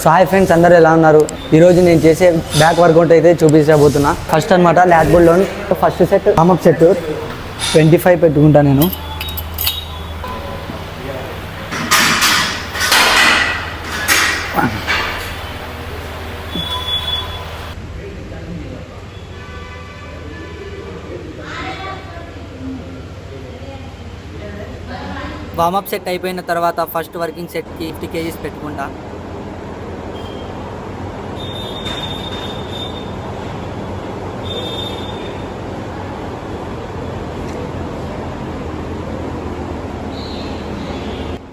So hi friends, అందరూ ఎలా ఉన్నారు? ఈరోజు నేను చేసే బ్యాక్ వర్కౌట్ అయితే చూపించబోతున్నా. ఫస్ట్ అనమాట ల్యాట్ బుల్లో ఫస్ట్ సెట్ వార్మప్ సెట్ 25 పెట్టుకుంటా నేను. వార్మప్ సెట్ అయిపోయిన తర్వాత ఫస్ట్ వర్కింగ్ సెట్కి 50 kgs పెట్టుకుంటా.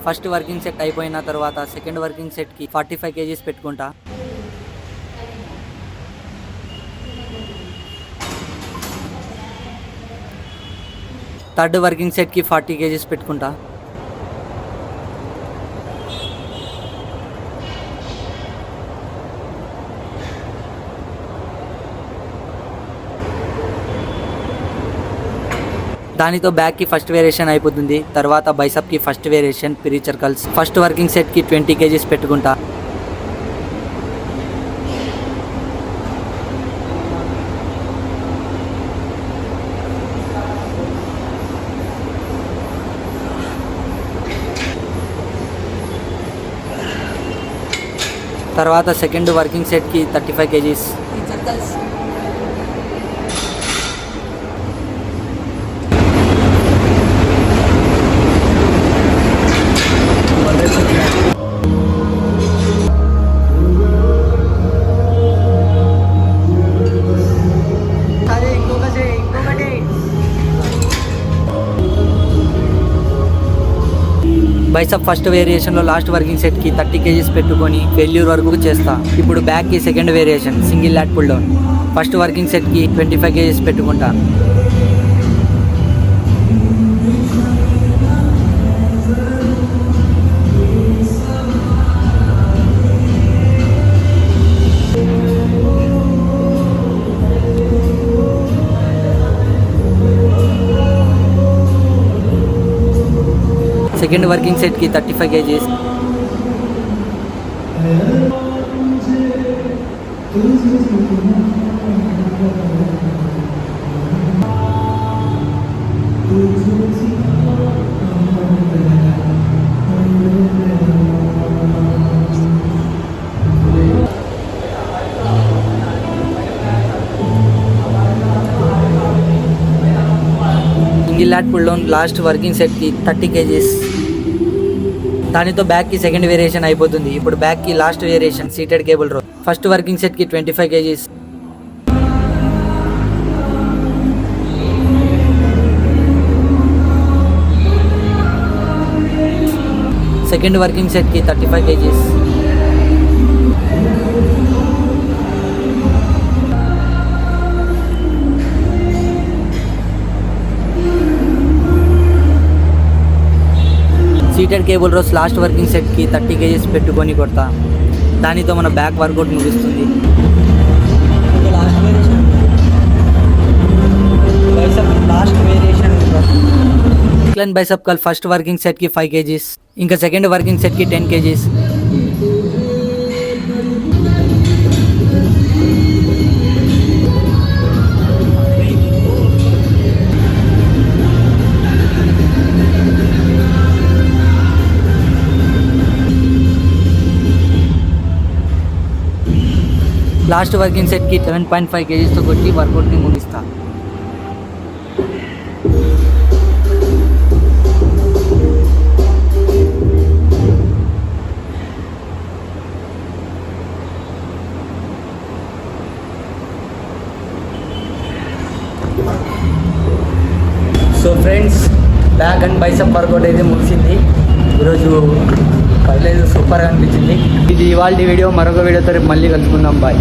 ఫస్ట్ వర్కింగ్ సెట్ అయిపోయిన తర్వాత సెకండ్ వర్కింగ్ సెట్కి 45 kgs పెట్టుకుంటా. థర్డ్ వర్కింగ్ సెట్కి 40 kgs పెట్టుకుంటా. దానితో బ్యాక్కి ఫస్ట్ వేరియేషన్ అయిపోతుంది. తర్వాత బైసప్కి ఫస్ట్ వేరియేషన్ పిరి సర్కిల్స్. ఫస్ట్ వర్కింగ్ సెట్కి 20 kgs పెట్టుకుంటా. తర్వాత సెకండ్ వర్కింగ్ సెట్కి 35 kgs. బైసప్ ఫస్ట్ వేరియేషన్లో లాస్ట్ వర్కింగ్ సెట్కి 30 kgs పెట్టుకొని ఫెయిల్యూర్ వరకు చేస్తా. ఇప్పుడు బ్యాక్కి second variation single lat pull down. First working సెట్కి 25 kgs పెట్టుకుంటా. సెకండ్ వర్కింగ్ సెట్కి 35 kgs. Single lat pull down last working సెట్కి 30 kgs. దానితో బ్యాక్కి సెకండ్ వేరియేషన్ అయిపోతుంది. ఇప్పుడు బ్యాక్కి last variation seated cable row. First working సెట్కి 25 kgs. సెకండ్ వర్కింగ్ సెట్కి 35 kgs. Seated cable rows last working సెట్కి 30 kgs పెట్టుకొని కొడతా. దానితో మన బ్యాక్ వర్కౌట్ ముగుస్తుంది. Last variation incline bicep curl first working సెట్కి 5 kgs. ఇంకా సెకండ్ వర్కింగ్ సెట్కి 10 kgs. లాస్ట్ వర్కింగ్ సెట్కి 7.5 kgsతో కొట్టి వర్కౌట్ని ముగిస్తా. So friends, back and bicep workout అయితే ముగిసింది. ఈరోజు పర్లేదు, సూపర్గా అనిపించింది. ఇది ఇవాళ వీడియో. మరొక వీడియోతో రేపు మళ్ళీ కలుసుకుందాం. బాయ్.